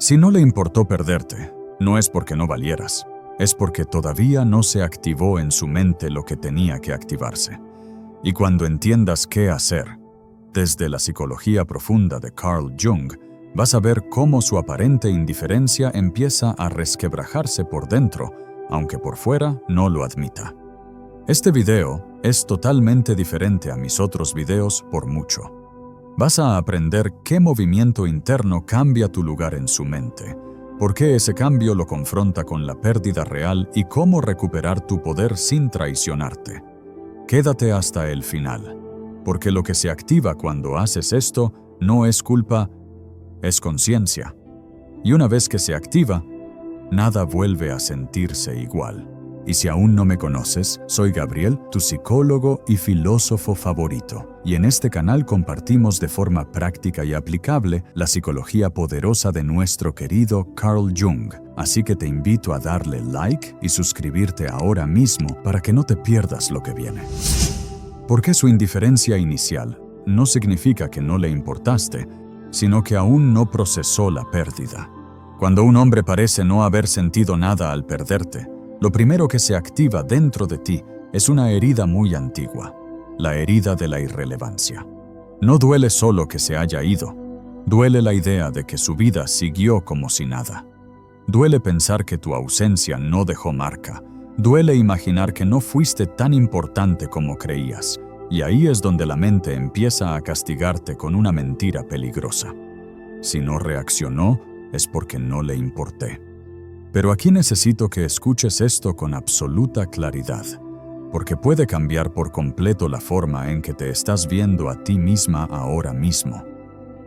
Si no le importó perderte, no es porque no valieras, es porque todavía no se activó en su mente lo que tenía que activarse. Y cuando entiendas qué hacer, desde la psicología profunda de Carl Jung, vas a ver cómo su aparente indiferencia empieza a resquebrajarse por dentro, aunque por fuera no lo admita. Este video es totalmente diferente a mis otros videos por mucho. Vas a aprender qué movimiento interno cambia tu lugar en su mente, por qué ese cambio lo confronta con la pérdida real y cómo recuperar tu poder sin traicionarte. Quédate hasta el final, porque lo que se activa cuando haces esto no es culpa, es conciencia. Y una vez que se activa, nada vuelve a sentirse igual. Y si aún no me conoces, soy Gabriel, tu psicólogo y filósofo favorito. Y en este canal compartimos de forma práctica y aplicable la psicología poderosa de nuestro querido Carl Jung. Así que te invito a darle like y suscribirte ahora mismo para que no te pierdas lo que viene. Porque su indiferencia inicial no significa que no le importaste, sino que aún no procesó la pérdida. Cuando un hombre parece no haber sentido nada al perderte, lo primero que se activa dentro de ti es una herida muy antigua, la herida de la irrelevancia. No duele solo que se haya ido, duele la idea de que su vida siguió como si nada. Duele pensar que tu ausencia no dejó marca, duele imaginar que no fuiste tan importante como creías, y ahí es donde la mente empieza a castigarte con una mentira peligrosa. Si no reaccionó, es porque no le importé. Pero aquí necesito que escuches esto con absoluta claridad, porque puede cambiar por completo la forma en que te estás viendo a ti misma ahora mismo.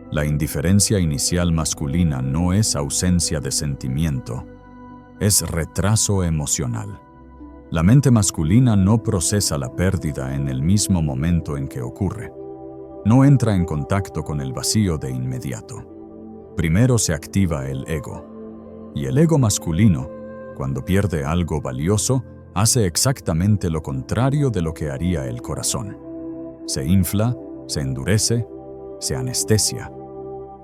La indiferencia inicial masculina no es ausencia de sentimiento, es retraso emocional. La mente masculina no procesa la pérdida en el mismo momento en que ocurre. No entra en contacto con el vacío de inmediato. Primero se activa el ego. Y el ego masculino, cuando pierde algo valioso, hace exactamente lo contrario de lo que haría el corazón. Se infla, se endurece, se anestesia.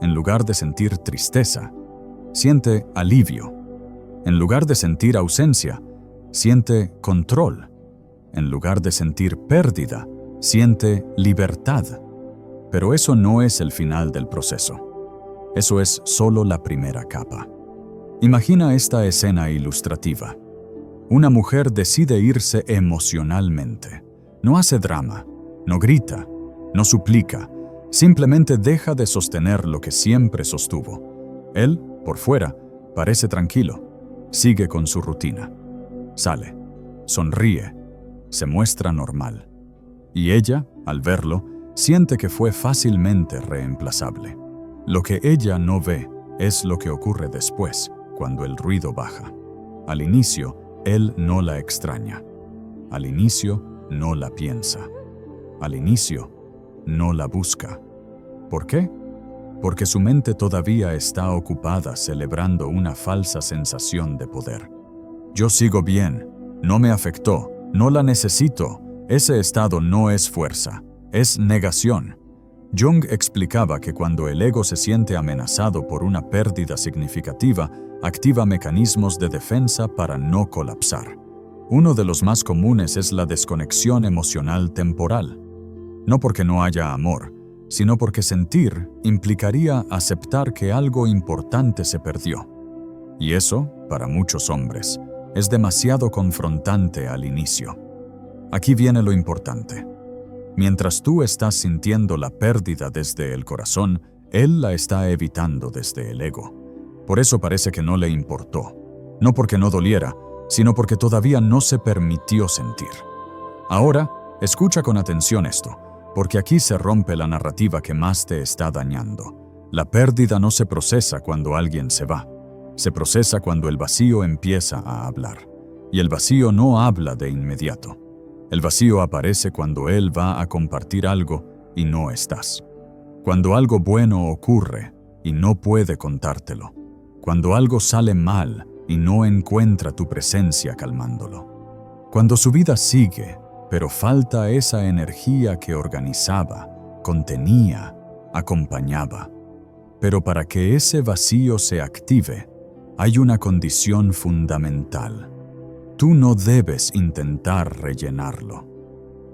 En lugar de sentir tristeza, siente alivio. En lugar de sentir ausencia, siente control. En lugar de sentir pérdida, siente libertad. Pero eso no es el final del proceso. Eso es solo la primera capa. Imagina esta escena ilustrativa. Una mujer decide irse emocionalmente. No hace drama, no grita, no suplica, simplemente deja de sostener lo que siempre sostuvo. Él, por fuera, parece tranquilo, sigue con su rutina. Sale, sonríe, se muestra normal. Y ella, al verlo, siente que fue fácilmente reemplazable. Lo que ella no ve es lo que ocurre después, cuando el ruido baja. Al inicio, él no la extraña. Al inicio, no la piensa. Al inicio, no la busca. ¿Por qué? Porque su mente todavía está ocupada celebrando una falsa sensación de poder. Yo sigo bien, no me afectó, no la necesito. Ese estado no es fuerza, es negación. Jung explicaba que cuando el ego se siente amenazado por una pérdida significativa, activa mecanismos de defensa para no colapsar. Uno de los más comunes es la desconexión emocional temporal. No porque no haya amor, sino porque sentir implicaría aceptar que algo importante se perdió. Y eso, para muchos hombres, es demasiado confrontante al inicio. Aquí viene lo importante. Mientras tú estás sintiendo la pérdida desde el corazón, él la está evitando desde el ego. Por eso parece que no le importó. No porque no doliera, sino porque todavía no se permitió sentir. Ahora, escucha con atención esto, porque aquí se rompe la narrativa que más te está dañando. La pérdida no se procesa cuando alguien se va. Se procesa cuando el vacío empieza a hablar. Y el vacío no habla de inmediato. El vacío aparece cuando él va a compartir algo y no estás. Cuando algo bueno ocurre y no puede contártelo. Cuando algo sale mal y no encuentra tu presencia calmándolo. Cuando su vida sigue, pero falta esa energía que organizaba, contenía, acompañaba. Pero para que ese vacío se active, hay una condición fundamental. Tú no debes intentar rellenarlo.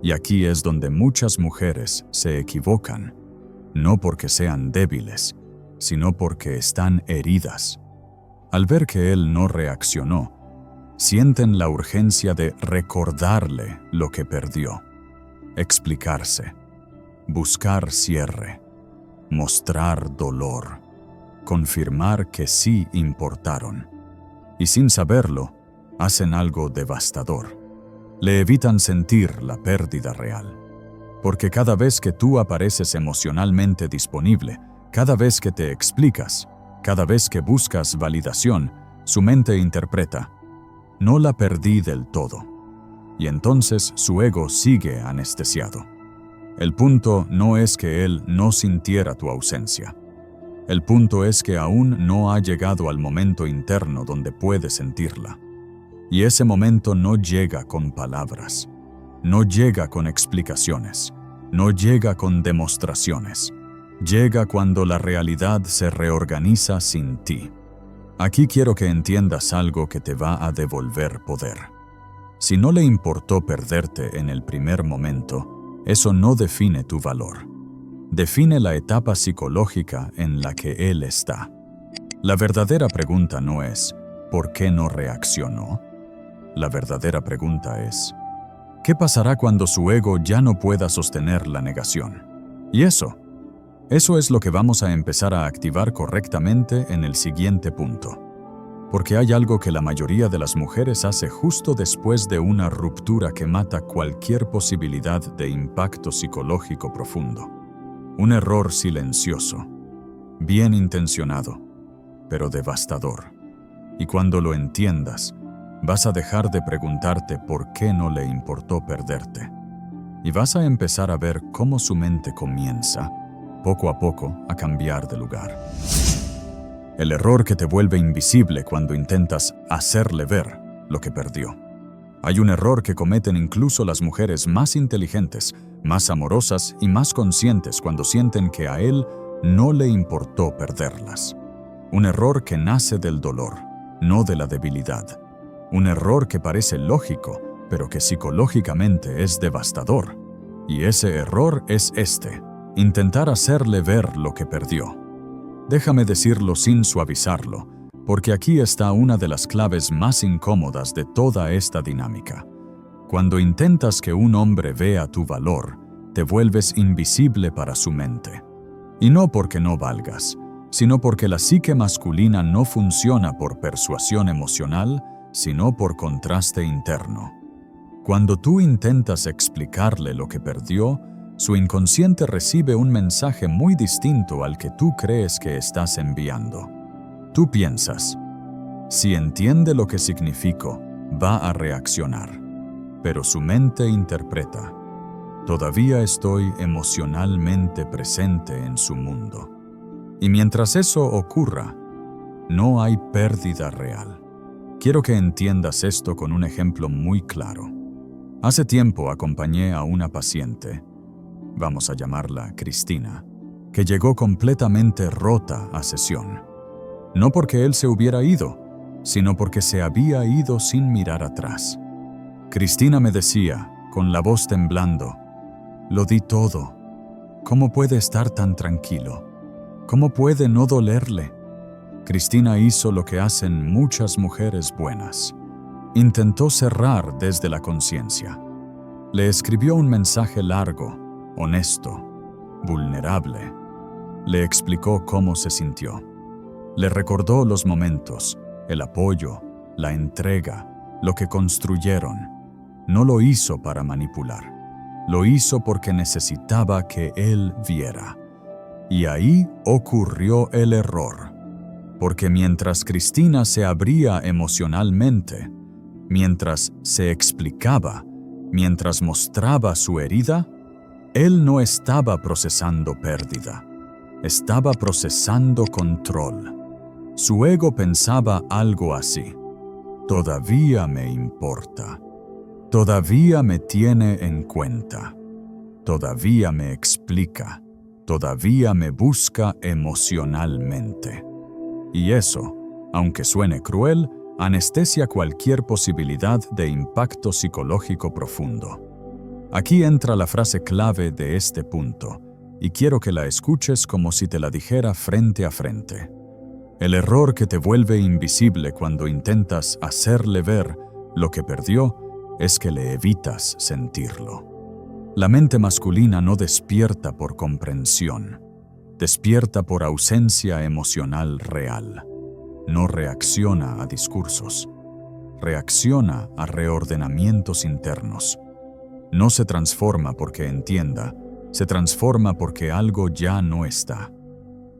Y aquí es donde muchas mujeres se equivocan, no porque sean débiles, sino porque están heridas. Al ver que él no reaccionó, sienten la urgencia de recordarle lo que perdió, explicarse, buscar cierre, mostrar dolor, confirmar que sí importaron. Y sin saberlo, hacen algo devastador. Le evitan sentir la pérdida real. Porque cada vez que tú apareces emocionalmente disponible, cada vez que te explicas, cada vez que buscas validación, su mente interpreta: no la perdí del todo. Y entonces su ego sigue anestesiado. El punto no es que él no sintiera tu ausencia. El punto es que aún no ha llegado al momento interno donde puede sentirla. Y ese momento no llega con palabras, no llega con explicaciones, no llega con demostraciones. Llega cuando la realidad se reorganiza sin ti. Aquí quiero que entiendas algo que te va a devolver poder. Si no le importó perderte en el primer momento, eso no define tu valor. Define la etapa psicológica en la que él está. La verdadera pregunta no es ¿por qué no reaccionó? La verdadera pregunta es ¿qué pasará cuando su ego ya no pueda sostener la negación? Y eso es lo que vamos a empezar a activar correctamente en el siguiente punto. Porque hay algo que la mayoría de las mujeres hace justo después de una ruptura que mata cualquier posibilidad de impacto psicológico profundo. Un error silencioso, bien intencionado, pero devastador. Y cuando lo entiendas, vas a dejar de preguntarte por qué no le importó perderte. Y vas a empezar a ver cómo su mente comienza, poco a poco, a cambiar de lugar. El error que te vuelve invisible cuando intentas hacerle ver lo que perdió. Hay un error que cometen incluso las mujeres más inteligentes, más amorosas y más conscientes cuando sienten que a él no le importó perderlas. Un error que nace del dolor, no de la debilidad. Un error que parece lógico, pero que psicológicamente es devastador. Y ese error es intentar hacerle ver lo que perdió. Déjame decirlo sin suavizarlo, porque aquí está una de las claves más incómodas de toda esta dinámica. Cuando intentas que un hombre vea tu valor, te vuelves invisible para su mente. Y no porque no valgas, sino porque la psique masculina no funciona por persuasión emocional, sino por contraste interno. Cuando tú intentas explicarle lo que perdió, su inconsciente recibe un mensaje muy distinto al que tú crees que estás enviando. Tú piensas, si entiende lo que significo, va a reaccionar. Pero su mente interpreta, todavía estoy emocionalmente presente en su mundo. Y mientras eso ocurra, no hay pérdida real. Quiero que entiendas esto con un ejemplo muy claro. Hace tiempo acompañé a una paciente, vamos a llamarla Cristina, que llegó completamente rota a sesión. No porque él se hubiera ido, sino porque se había ido sin mirar atrás. Cristina me decía, con la voz temblando, lo di todo. ¿Cómo puede estar tan tranquilo? ¿Cómo puede no dolerle? Cristina hizo lo que hacen muchas mujeres buenas. Intentó cerrar desde la conciencia. Le escribió un mensaje largo, honesto, vulnerable. Le explicó cómo se sintió. Le recordó los momentos, el apoyo, la entrega, lo que construyeron. No lo hizo para manipular. Lo hizo porque necesitaba que él viera. Y ahí ocurrió el error. Porque mientras Cristina se abría emocionalmente, mientras se explicaba, mientras mostraba su herida, él no estaba procesando pérdida, estaba procesando control. Su ego pensaba algo así: todavía me importa, todavía me tiene en cuenta, todavía me explica, todavía me busca emocionalmente. Y eso, aunque suene cruel, anestesia cualquier posibilidad de impacto psicológico profundo. Aquí entra la frase clave de este punto, y quiero que la escuches como si te la dijera frente a frente. El error que te vuelve invisible cuando intentas hacerle ver lo que perdió es que le evitas sentirlo. La mente masculina no despierta por comprensión, despierta por ausencia emocional real. No reacciona a discursos, reacciona a reordenamientos internos. No se transforma porque entienda, se transforma porque algo ya no está.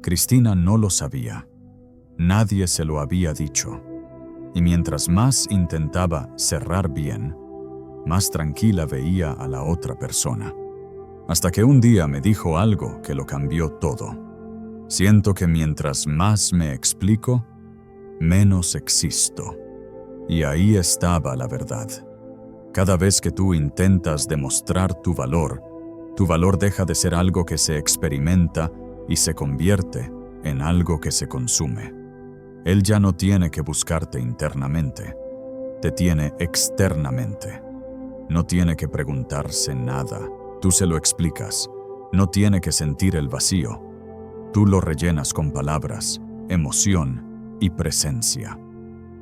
Cristina no lo sabía. Nadie se lo había dicho. Y mientras más intentaba cerrar bien, más tranquila veía a la otra persona. Hasta que un día me dijo algo que lo cambió todo. Siento que mientras más me explico, menos existo. Y ahí estaba la verdad. Cada vez que tú intentas demostrar tu valor deja de ser algo que se experimenta y se convierte en algo que se consume. Él ya no tiene que buscarte internamente, te tiene externamente. No tiene que preguntarse nada, tú se lo explicas. No tiene que sentir el vacío, tú lo rellenas con palabras, emoción y presencia.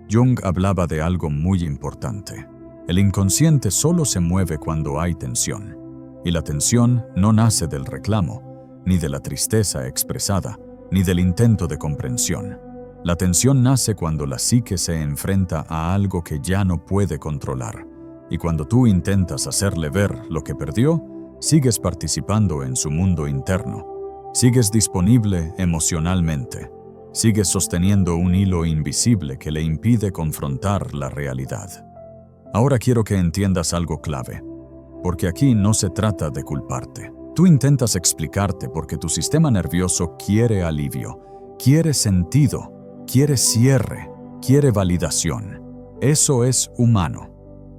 Jung hablaba de algo muy importante. El inconsciente solo se mueve cuando hay tensión, y la tensión no nace del reclamo, ni de la tristeza expresada, ni del intento de comprensión. La tensión nace cuando la psique se enfrenta a algo que ya no puede controlar, y cuando tú intentas hacerle ver lo que perdió, sigues participando en su mundo interno, sigues disponible emocionalmente, sigues sosteniendo un hilo invisible que le impide confrontar la realidad. Ahora quiero que entiendas algo clave, porque aquí no se trata de culparte. Tú intentas explicarte porque tu sistema nervioso quiere alivio, quiere sentido, quiere cierre, quiere validación. Eso es humano.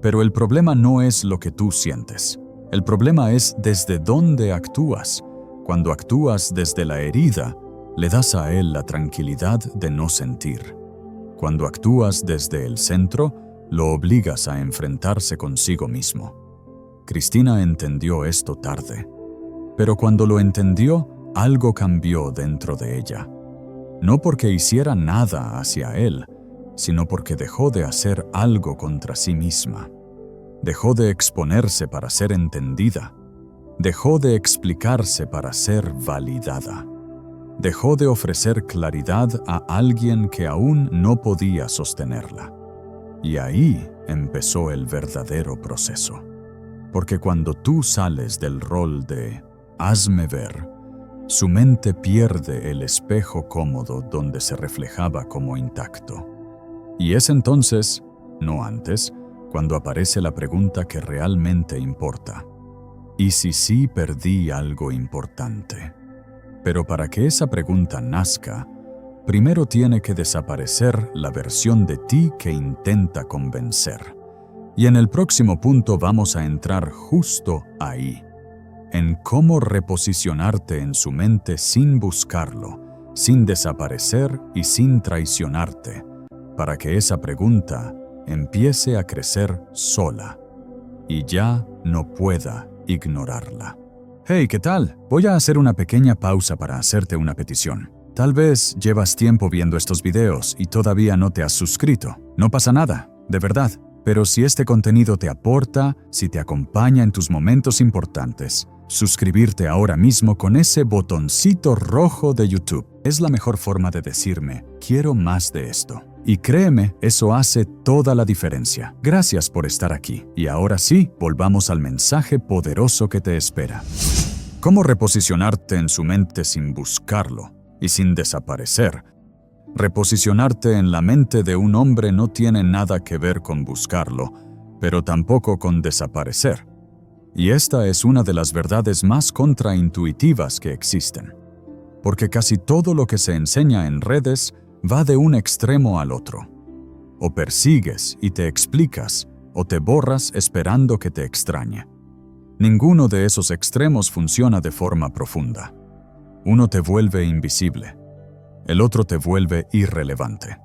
Pero el problema no es lo que tú sientes. El problema es desde dónde actúas. Cuando actúas desde la herida, le das a él la tranquilidad de no sentir. Cuando actúas desde el centro, lo obligas a enfrentarse consigo mismo. Cristina entendió esto tarde. Pero cuando lo entendió, algo cambió dentro de ella. No porque hiciera nada hacia él, sino porque dejó de hacer algo contra sí misma. Dejó de exponerse para ser entendida. Dejó de explicarse para ser validada. Dejó de ofrecer claridad a alguien que aún no podía sostenerla. Y ahí empezó el verdadero proceso. Porque cuando tú sales del rol de hazme ver, su mente pierde el espejo cómodo donde se reflejaba como intacto. Y es entonces, no antes, cuando aparece la pregunta que realmente importa. ¿Y si sí perdí algo importante? Pero para que esa pregunta nazca, primero tiene que desaparecer la versión de ti que intenta convencer. Y en el próximo punto vamos a entrar justo ahí, en cómo reposicionarte en su mente sin buscarlo, sin desaparecer y sin traicionarte, para que esa pregunta empiece a crecer sola y ya no pueda ignorarla. Hey, ¿qué tal? Voy a hacer una pequeña pausa para hacerte una petición. Tal vez llevas tiempo viendo estos videos y todavía no te has suscrito. No pasa nada, de verdad. Pero si este contenido te aporta, si te acompaña en tus momentos importantes, suscribirte ahora mismo con ese botoncito rojo de YouTube es la mejor forma de decirme, quiero más de esto. Y créeme, eso hace toda la diferencia. Gracias por estar aquí. Y ahora sí, volvamos al mensaje poderoso que te espera. ¿Cómo reposicionarte en su mente sin buscarlo y sin desaparecer? Reposicionarte en la mente de un hombre no tiene nada que ver con buscarlo, pero tampoco con desaparecer. Y esta es una de las verdades más contraintuitivas que existen. Porque casi todo lo que se enseña en redes va de un extremo al otro. O persigues y te explicas, o te borras esperando que te extrañe. Ninguno de esos extremos funciona de forma profunda. Uno te vuelve invisible, el otro te vuelve irrelevante.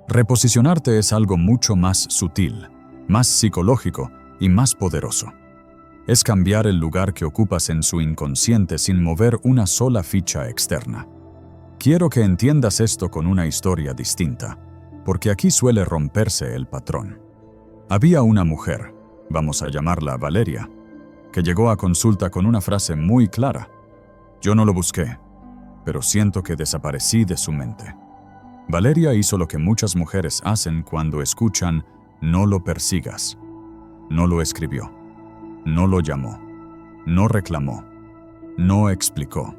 Reposicionarte es algo mucho más sutil, más psicológico y más poderoso. Es cambiar el lugar que ocupas en su inconsciente sin mover una sola ficha externa. Quiero que entiendas esto con una historia distinta, porque aquí suele romperse el patrón. Había una mujer, vamos a llamarla Valeria, que llegó a consulta con una frase muy clara. Yo no lo busqué, pero siento que desaparecí de su mente. Valeria hizo lo que muchas mujeres hacen cuando escuchan "no lo persigas". No lo escribió, no lo llamó, no reclamó, no explicó,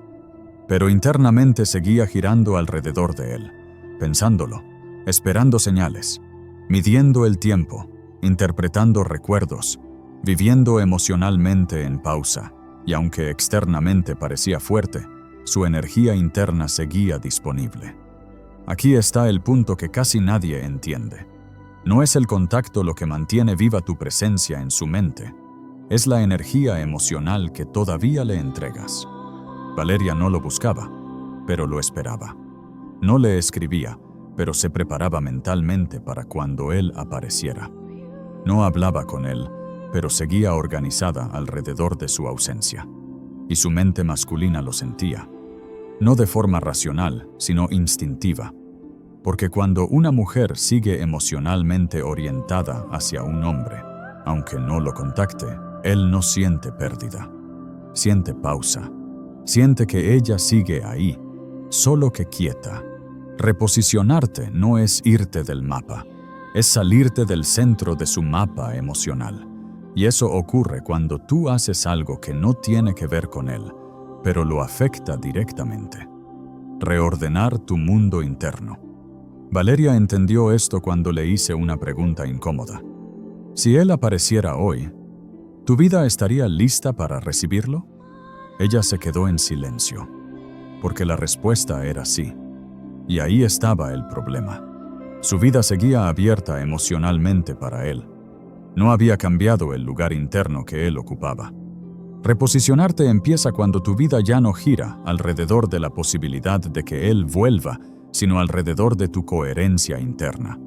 pero internamente seguía girando alrededor de él, pensándolo, esperando señales, midiendo el tiempo, interpretando recuerdos, viviendo emocionalmente en pausa, y aunque externamente parecía fuerte, su energía interna seguía disponible. Aquí está el punto que casi nadie entiende. No es el contacto lo que mantiene viva tu presencia en su mente, es la energía emocional que todavía le entregas. Valeria no lo buscaba, pero lo esperaba. No le escribía, pero se preparaba mentalmente para cuando él apareciera. No hablaba con él, pero seguía organizada alrededor de su ausencia. Y su mente masculina lo sentía. No de forma racional, sino instintiva. Porque cuando una mujer sigue emocionalmente orientada hacia un hombre, aunque no lo contacte, él no siente pérdida. Siente pausa. Siente que ella sigue ahí, solo que quieta. Reposicionarte no es irte del mapa, es salirte del centro de su mapa emocional. Y eso ocurre cuando tú haces algo que no tiene que ver con él, pero lo afecta directamente. Reordenar tu mundo interno. Valeria entendió esto cuando le hice una pregunta incómoda. Si él apareciera hoy, ¿tu vida estaría lista para recibirlo? Ella se quedó en silencio, porque la respuesta era sí. Y ahí estaba el problema. Su vida seguía abierta emocionalmente para él. No había cambiado el lugar interno que él ocupaba. Reposicionarte empieza cuando tu vida ya no gira alrededor de la posibilidad de que él vuelva, sino alrededor de tu coherencia interna.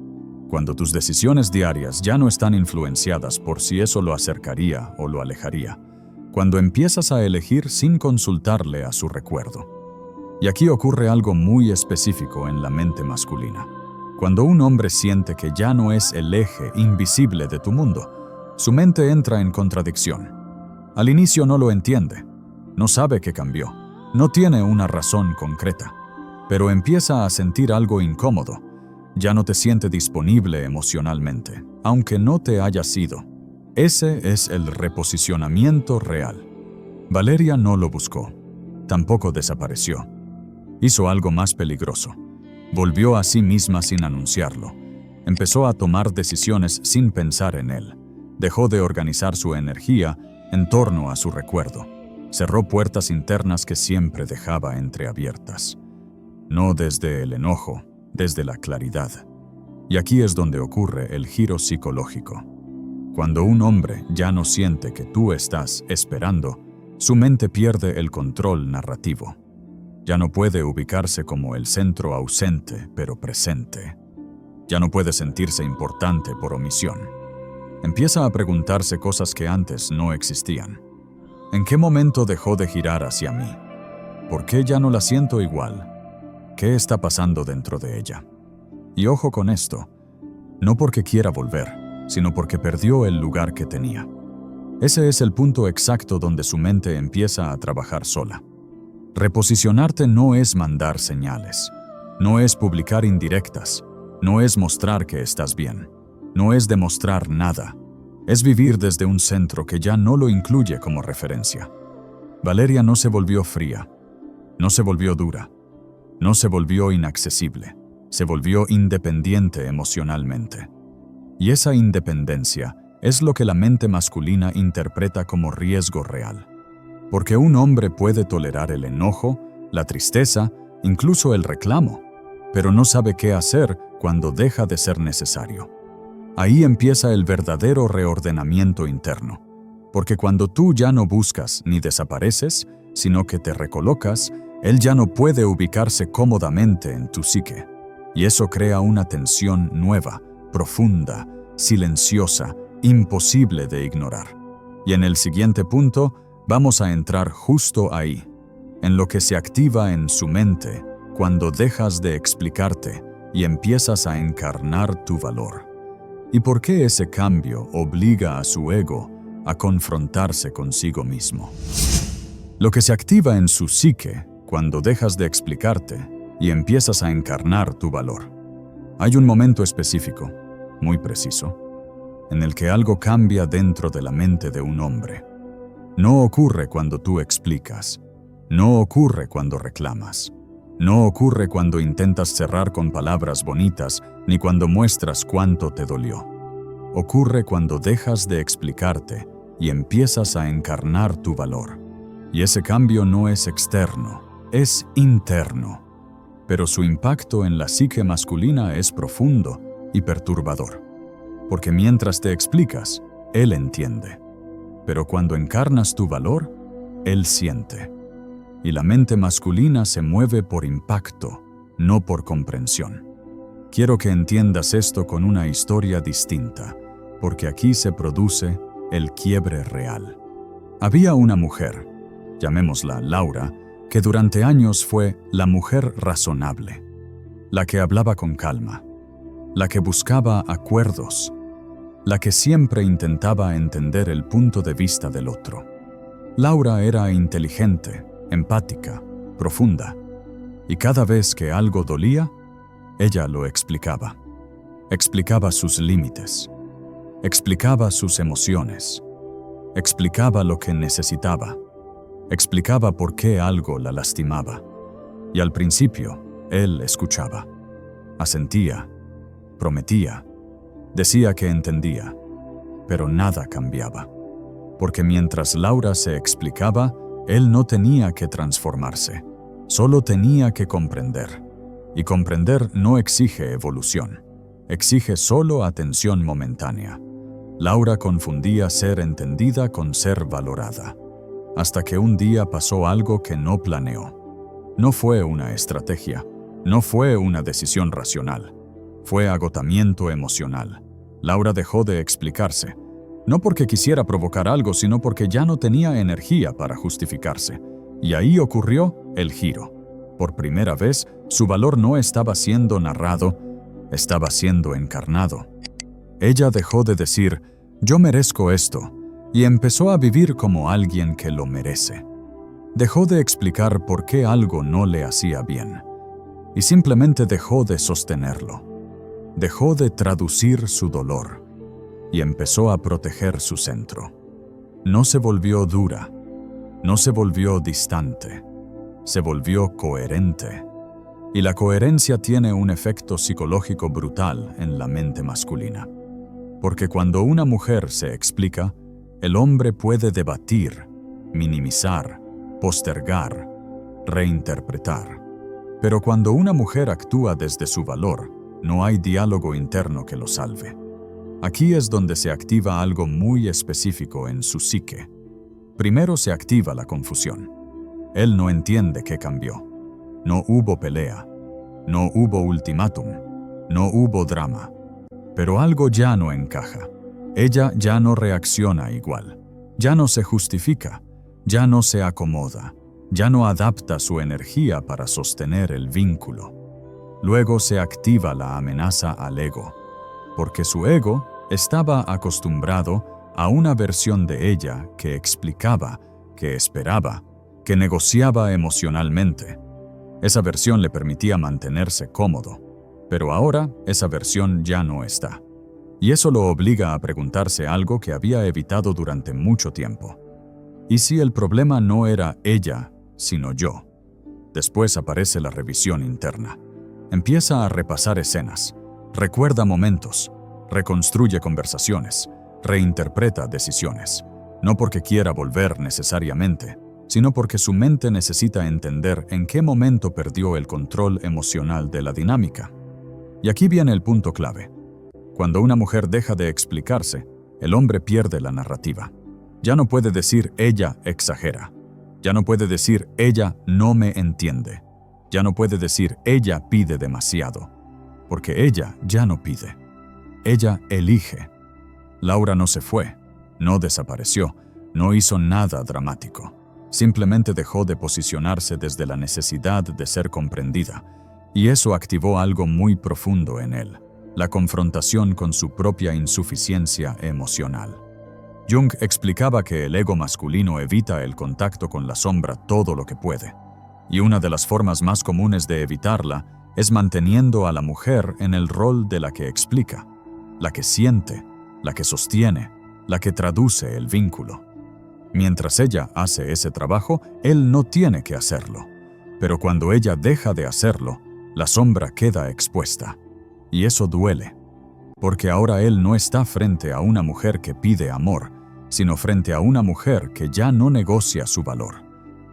Cuando tus decisiones diarias ya no están influenciadas por si eso lo acercaría o lo alejaría. Cuando empiezas a elegir sin consultarle a su recuerdo. Y aquí ocurre algo muy específico en la mente masculina. Cuando un hombre siente que ya no es el eje invisible de tu mundo, su mente entra en contradicción. Al inicio no lo entiende, no sabe qué cambió, no tiene una razón concreta, pero empieza a sentir algo incómodo. Ya no te siente disponible emocionalmente, aunque no te haya sido. Ese es el reposicionamiento real. Valeria no lo buscó, tampoco desapareció. Hizo algo más peligroso. Volvió a sí misma sin anunciarlo. Empezó a tomar decisiones sin pensar en él. Dejó de organizar su energía en torno a su recuerdo. Cerró puertas internas que siempre dejaba entreabiertas. No desde el enojo, desde la claridad. Y aquí es donde ocurre el giro psicológico. Cuando un hombre ya no siente que tú estás esperando, su mente pierde el control narrativo. Ya no puede ubicarse como el centro ausente, pero presente. Ya no puede sentirse importante por omisión. Empieza a preguntarse cosas que antes no existían. ¿En qué momento dejó de girar hacia mí? ¿Por qué ya no la siento igual? ¿Qué está pasando dentro de ella? Y ojo con esto, no porque quiera volver, sino porque perdió el lugar que tenía. Ese es el punto exacto donde su mente empieza a trabajar sola. Reposicionarte no es mandar señales, no es publicar indirectas, no es mostrar que estás bien, no es demostrar nada, es vivir desde un centro que ya no lo incluye como referencia. Valeria no se volvió fría, no se volvió dura, no se volvió inaccesible, se volvió independiente emocionalmente. Y esa independencia es lo que la mente masculina interpreta como riesgo real. Porque un hombre puede tolerar el enojo, la tristeza, incluso el reclamo, pero no sabe qué hacer cuando deja de ser necesario. Ahí empieza el verdadero reordenamiento interno, porque cuando tú ya no buscas ni desapareces, sino que te recolocas, Él ya no puede ubicarse cómodamente en tu psique, y eso crea una tensión nueva, profunda, silenciosa, imposible de ignorar. Y en el siguiente punto vamos a entrar justo ahí, en lo que se activa en su mente cuando dejas de explicarte y empiezas a encarnar tu valor. ¿Y por qué ese cambio obliga a su ego a confrontarse consigo mismo? Lo que se activa en su psique cuando dejas de explicarte y empiezas a encarnar tu valor. Hay un momento específico, muy preciso, en el que algo cambia dentro de la mente de un hombre. No ocurre cuando tú explicas, no ocurre cuando reclamas, no ocurre cuando intentas cerrar con palabras bonitas ni cuando muestras cuánto te dolió. Ocurre cuando dejas de explicarte y empiezas a encarnar tu valor. Y ese cambio no es externo, es interno. Pero su impacto en la psique masculina es profundo y perturbador. Porque mientras te explicas, él entiende. Pero cuando encarnas tu valor, él siente. Y la mente masculina se mueve por impacto, no por comprensión. Quiero que entiendas esto con una historia distinta, porque aquí se produce el quiebre real. Había una mujer, llamémosla Laura, que durante años fue la mujer razonable, la que hablaba con calma, la que buscaba acuerdos, la que siempre intentaba entender el punto de vista del otro. Laura era inteligente, empática, profunda, y cada vez que algo dolía, ella lo explicaba. Explicaba sus límites, explicaba sus emociones, explicaba lo que necesitaba, explicaba por qué algo la lastimaba. Y al principio, él escuchaba, asentía, prometía, decía que entendía, pero nada cambiaba. Porque mientras Laura se explicaba, él no tenía que transformarse, solo tenía que comprender. Y comprender no exige evolución, exige solo atención momentánea. Laura confundía ser entendida con ser valorada, hasta que un día pasó algo que no planeó. No fue una estrategia, no fue una decisión racional, fue agotamiento emocional. Laura dejó de explicarse, no porque quisiera provocar algo, sino porque ya no tenía energía para justificarse. Y ahí ocurrió el giro. Por primera vez, su valor no estaba siendo narrado, estaba siendo encarnado. Ella dejó de decir, yo merezco esto, y empezó a vivir como alguien que lo merece. Dejó de explicar por qué algo no le hacía bien, y simplemente dejó de sostenerlo. Dejó de traducir su dolor, y empezó a proteger su centro. No se volvió dura, no se volvió distante, se volvió coherente. Y la coherencia tiene un efecto psicológico brutal en la mente masculina. Porque cuando una mujer se explica, el hombre puede debatir, minimizar, postergar, reinterpretar. Pero cuando una mujer actúa desde su valor, no hay diálogo interno que lo salve. Aquí es donde se activa algo muy específico en su psique. Primero se activa la confusión. Él no entiende qué cambió. No hubo pelea, no hubo ultimátum, no hubo drama. Pero algo ya no encaja. Ella ya no reacciona igual, ya no se justifica, ya no se acomoda, ya no adapta su energía para sostener el vínculo. Luego se activa la amenaza al ego, porque su ego estaba acostumbrado a una versión de ella que explicaba, que esperaba, que negociaba emocionalmente. Esa versión le permitía mantenerse cómodo, pero ahora esa versión ya no está. Y eso lo obliga a preguntarse algo que había evitado durante mucho tiempo. ¿Y si el problema no era ella, sino yo? Después aparece la revisión interna. Empieza a repasar escenas, recuerda momentos, reconstruye conversaciones, reinterpreta decisiones. No porque quiera volver necesariamente, sino porque su mente necesita entender en qué momento perdió el control emocional de la dinámica. Y aquí viene el punto clave. Cuando una mujer deja de explicarse, el hombre pierde la narrativa. Ya no puede decir ella exagera. Ya no puede decir, ella no me entiende. Ya no puede decir, ella pide demasiado. Porque ella ya no pide. Ella elige. Laura no se fue, no desapareció, no hizo nada dramático. Simplemente dejó de posicionarse desde la necesidad de ser comprendida, y eso activó algo muy profundo en él, la confrontación con su propia insuficiencia emocional. Jung explicaba que el ego masculino evita el contacto con la sombra todo lo que puede, y una de las formas más comunes de evitarla es manteniendo a la mujer en el rol de la que explica, la que siente, la que sostiene, la que traduce el vínculo. Mientras ella hace ese trabajo, él no tiene que hacerlo. Pero cuando ella deja de hacerlo, la sombra queda expuesta. Y eso duele, porque ahora él no está frente a una mujer que pide amor, sino frente a una mujer que ya no negocia su valor.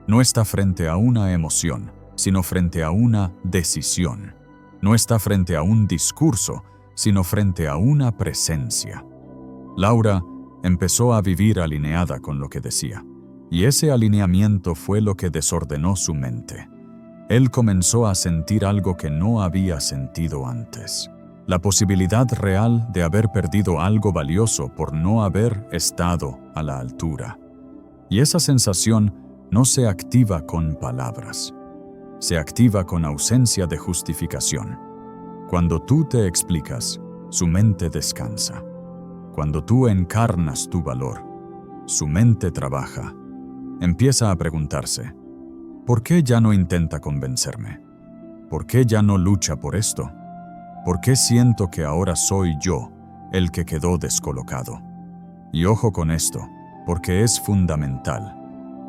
No está frente a una emoción, sino frente a una decisión. No está frente a un discurso, sino frente a una presencia. Laura empezó a vivir alineada con lo que decía, y ese alineamiento fue lo que desordenó su mente. Él comenzó a sentir algo que no había sentido antes. La posibilidad real de haber perdido algo valioso por no haber estado a la altura. Y esa sensación no se activa con palabras. Se activa con ausencia de justificación. Cuando tú te explicas, su mente descansa. Cuando tú encarnas tu valor, su mente trabaja. Empieza a preguntarse, ¿por qué ya no intenta convencerme? ¿Por qué ya no lucha por esto? ¿Por qué siento que ahora soy yo el que quedó descolocado? Y ojo con esto, porque es fundamental.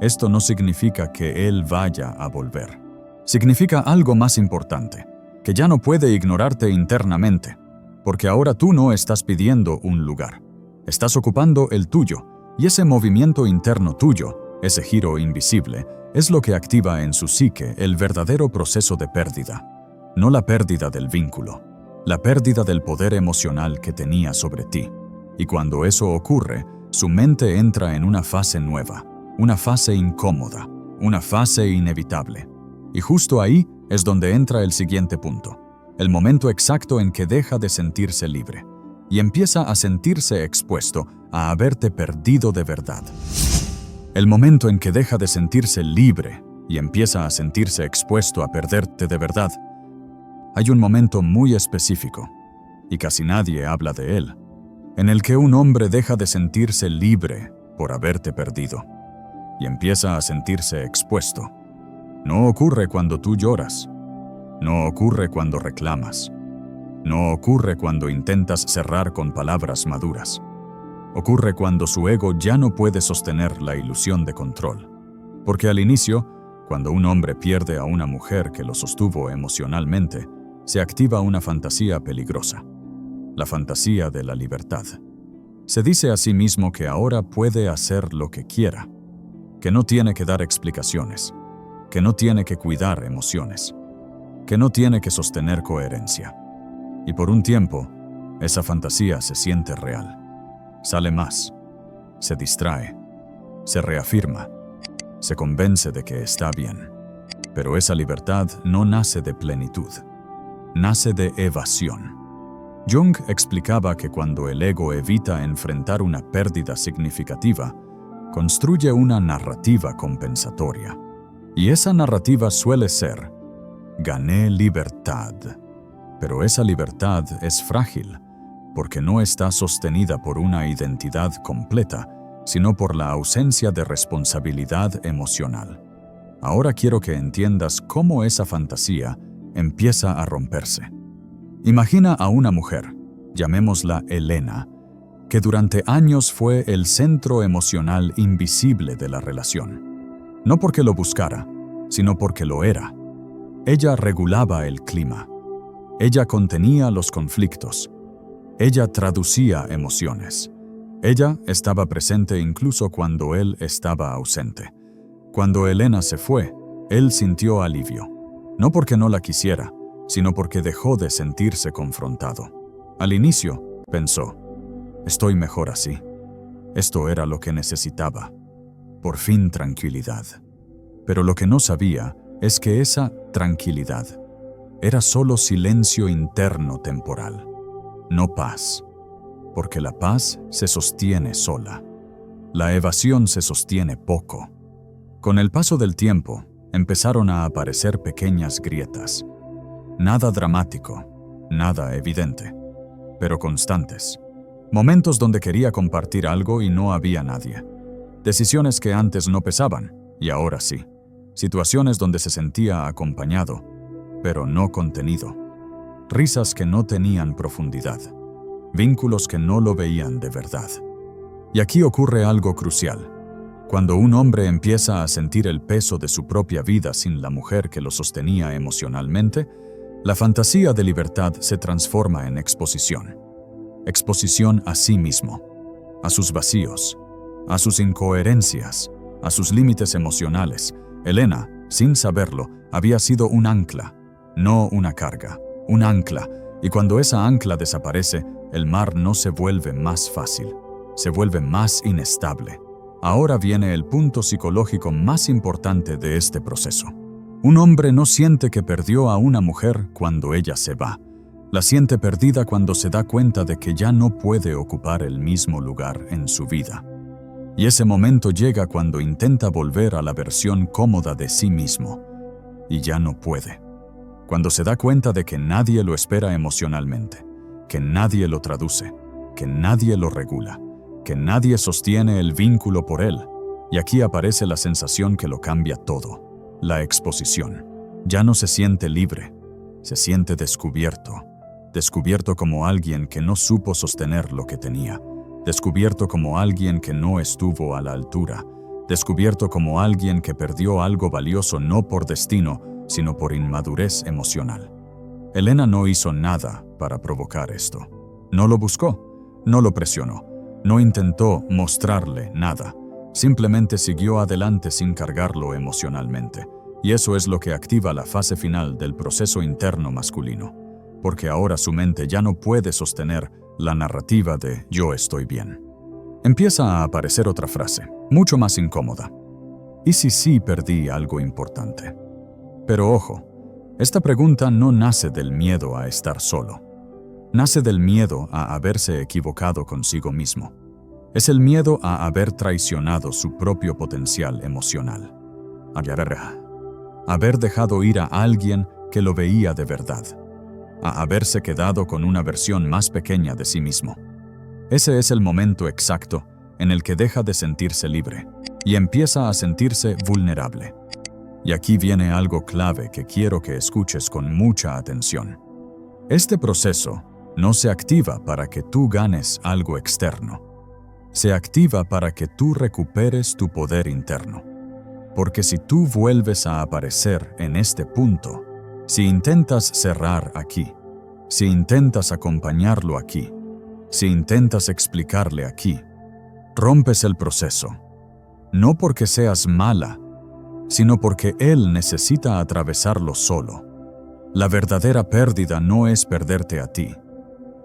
Esto no significa que él vaya a volver. Significa algo más importante, que ya no puede ignorarte internamente, porque ahora tú no estás pidiendo un lugar. Estás ocupando el tuyo, y ese movimiento interno tuyo, ese giro invisible, es lo que activa en su psique el verdadero proceso de pérdida. No la pérdida del vínculo, la pérdida del poder emocional que tenía sobre ti. Y cuando eso ocurre, su mente entra en una fase nueva, una fase incómoda, una fase inevitable. Y justo ahí es donde entra el siguiente punto. El momento exacto en que deja de sentirse libre y empieza a sentirse expuesto a haberte perdido de verdad. El momento en que deja de sentirse libre y empieza a sentirse expuesto a perderte de verdad. Hay un momento muy específico, y casi nadie habla de él, en el que un hombre deja de sentirse libre por haberte perdido y empieza a sentirse expuesto. No ocurre cuando tú lloras. No ocurre cuando reclamas. No ocurre cuando intentas cerrar con palabras maduras. Ocurre cuando su ego ya no puede sostener la ilusión de control. Porque al inicio, cuando un hombre pierde a una mujer que lo sostuvo emocionalmente, se activa una fantasía peligrosa. La fantasía de la libertad. Se dice a sí mismo que ahora puede hacer lo que quiera, que no tiene que dar explicaciones, que no tiene que cuidar emociones, que no tiene que sostener coherencia. Y por un tiempo, esa fantasía se siente real. Sale más, se distrae, se reafirma, se convence de que está bien. Pero esa libertad no nace de plenitud, nace de evasión. Jung explicaba que cuando el ego evita enfrentar una pérdida significativa, construye una narrativa compensatoria. Y esa narrativa suele ser: gané libertad. Pero esa libertad es frágil, porque no está sostenida por una identidad completa, sino por la ausencia de responsabilidad emocional. Ahora quiero que entiendas cómo esa fantasía empieza a romperse. Imagina a una mujer, llamémosla Elena, que durante años fue el centro emocional invisible de la relación. No porque lo buscara, sino porque lo era. Ella regulaba el clima. Ella contenía los conflictos. Ella traducía emociones. Ella estaba presente incluso cuando él estaba ausente. Cuando Elena se fue, él sintió alivio. No porque no la quisiera, sino porque dejó de sentirse confrontado. Al inicio, pensó, estoy mejor así. Esto era lo que necesitaba. Por fin tranquilidad. Pero lo que no sabía es que esa tranquilidad era solo silencio interno temporal, no paz, porque la paz se sostiene sola. La evasión se sostiene poco. Con el paso del tiempo, empezaron a aparecer pequeñas grietas. Nada dramático, nada evidente, pero constantes. Momentos donde quería compartir algo y no había nadie. Decisiones que antes no pesaban, y ahora sí. Situaciones donde se sentía acompañado, pero no contenido. Risas que no tenían profundidad. Vínculos que no lo veían de verdad. Y aquí ocurre algo crucial. Cuando un hombre empieza a sentir el peso de su propia vida sin la mujer que lo sostenía emocionalmente, la fantasía de libertad se transforma en exposición. Exposición a sí mismo, a sus vacíos, a sus incoherencias, a sus límites emocionales. Elena, sin saberlo, había sido un ancla, no una carga, un ancla, y cuando esa ancla desaparece, el mar no se vuelve más fácil, se vuelve más inestable. Ahora viene el punto psicológico más importante de este proceso. Un hombre no siente que perdió a una mujer cuando ella se va. La siente perdida cuando se da cuenta de que ya no puede ocupar el mismo lugar en su vida. Y ese momento llega cuando intenta volver a la versión cómoda de sí mismo. Y ya no puede. Cuando se da cuenta de que nadie lo espera emocionalmente, que nadie lo traduce, que nadie lo regula, que nadie sostiene el vínculo por él. Y aquí aparece la sensación que lo cambia todo. La exposición. Ya no se siente libre, se siente descubierto. Descubierto como alguien que no supo sostener lo que tenía. Descubierto como alguien que no estuvo a la altura. Descubierto como alguien que perdió algo valioso no por destino, sino por inmadurez emocional. Elena no hizo nada para provocar esto. No lo buscó, no lo presionó, no intentó mostrarle nada. Simplemente siguió adelante sin cargarlo emocionalmente. Y eso es lo que activa la fase final del proceso interno masculino. Porque ahora su mente ya no puede sostener la narrativa de «yo estoy bien». Empieza a aparecer otra frase, mucho más incómoda. ¿Y si sí perdí algo importante? Pero ojo, esta pregunta no nace del miedo a estar solo. Nace del miedo a haberse equivocado consigo mismo. Es el miedo a haber traicionado su propio potencial emocional. Haber dejado ir a alguien que lo veía de verdad. A haberse quedado con una versión más pequeña de sí mismo. Ese es el momento exacto en el que deja de sentirse libre y empieza a sentirse vulnerable. Y aquí viene algo clave que quiero que escuches con mucha atención. Este proceso no se activa para que tú ganes algo externo. Se activa para que tú recuperes tu poder interno. Porque si tú vuelves a aparecer en este punto, si intentas cerrar aquí, si intentas acompañarlo aquí, si intentas explicarle aquí, rompes el proceso. No porque seas mala, sino porque él necesita atravesarlo solo. La verdadera pérdida no es perderte a ti,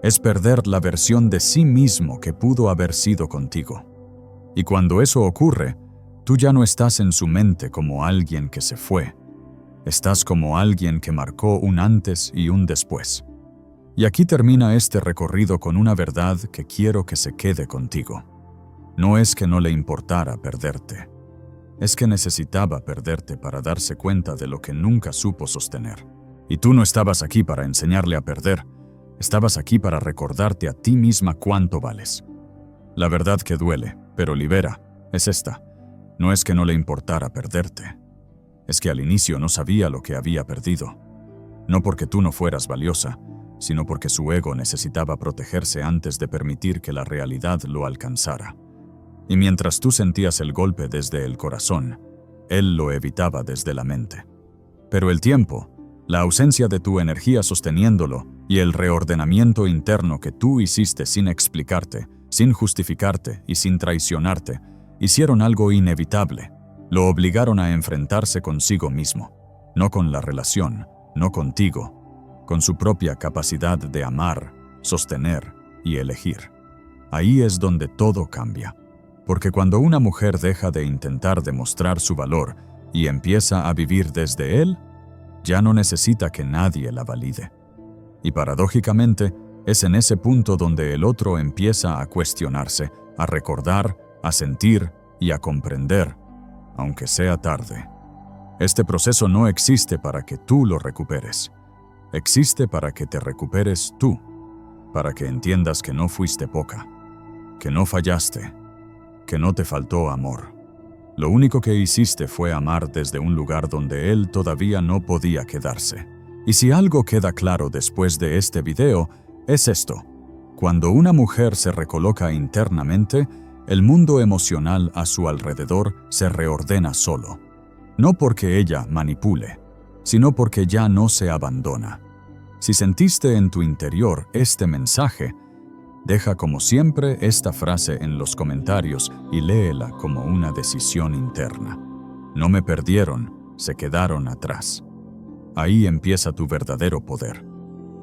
es perder la versión de sí mismo que pudo haber sido contigo. Y cuando eso ocurre, tú ya no estás en su mente como alguien que se fue. Estás como alguien que marcó un antes y un después. Y aquí termina este recorrido con una verdad que quiero que se quede contigo. No es que no le importara perderte. Es que necesitaba perderte para darse cuenta de lo que nunca supo sostener. Y tú no estabas aquí para enseñarle a perder. Estabas aquí para recordarte a ti misma cuánto vales. La verdad que duele, pero libera, es esta. No es que no le importara perderte. Es que al inicio no sabía lo que había perdido. No porque tú no fueras valiosa, sino porque su ego necesitaba protegerse antes de permitir que la realidad lo alcanzara. Y mientras tú sentías el golpe desde el corazón, él lo evitaba desde la mente. Pero el tiempo, la ausencia de tu energía sosteniéndolo y el reordenamiento interno que tú hiciste sin explicarte, sin justificarte y sin traicionarte, hicieron algo inevitable. Lo obligaron a enfrentarse consigo mismo, no con la relación, no contigo, con su propia capacidad de amar, sostener y elegir. Ahí es donde todo cambia. Porque cuando una mujer deja de intentar demostrar su valor y empieza a vivir desde él, ya no necesita que nadie la valide. Y paradójicamente, es en ese punto donde el otro empieza a cuestionarse, a recordar, a sentir y a comprender, aunque sea tarde. Este proceso no existe para que tú lo recuperes. Existe para que te recuperes tú, para que entiendas que no fuiste poca, que no fallaste, que no te faltó amor. Lo único que hiciste fue amar desde un lugar donde él todavía no podía quedarse. Y si algo queda claro después de este video, es esto. Cuando una mujer se recoloca internamente, el mundo emocional a su alrededor se reordena solo. No porque ella manipule, sino porque ya no se abandona. Si sentiste en tu interior este mensaje, deja como siempre esta frase en los comentarios y léela como una decisión interna. No me perdieron, se quedaron atrás. Ahí empieza tu verdadero poder.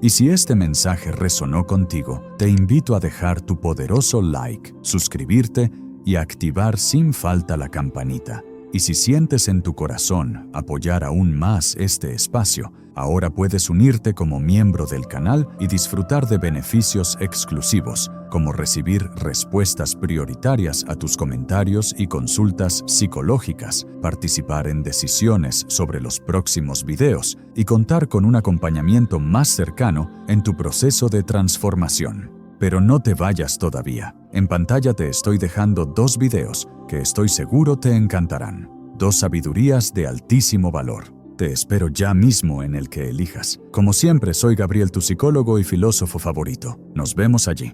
Y si este mensaje resonó contigo, te invito a dejar tu poderoso like, suscribirte y activar sin falta la campanita. Y si sientes en tu corazón apoyar aún más este espacio, ahora puedes unirte como miembro del canal y disfrutar de beneficios exclusivos, como recibir respuestas prioritarias a tus comentarios y consultas psicológicas, participar en decisiones sobre los próximos videos y contar con un acompañamiento más cercano en tu proceso de transformación. Pero no te vayas todavía. En pantalla te estoy dejando 2 videos que estoy seguro te encantarán. 2 sabidurías de altísimo valor. Te espero ya mismo en el que elijas. Como siempre, soy Gabriel, tu psicólogo y filósofo favorito. Nos vemos allí.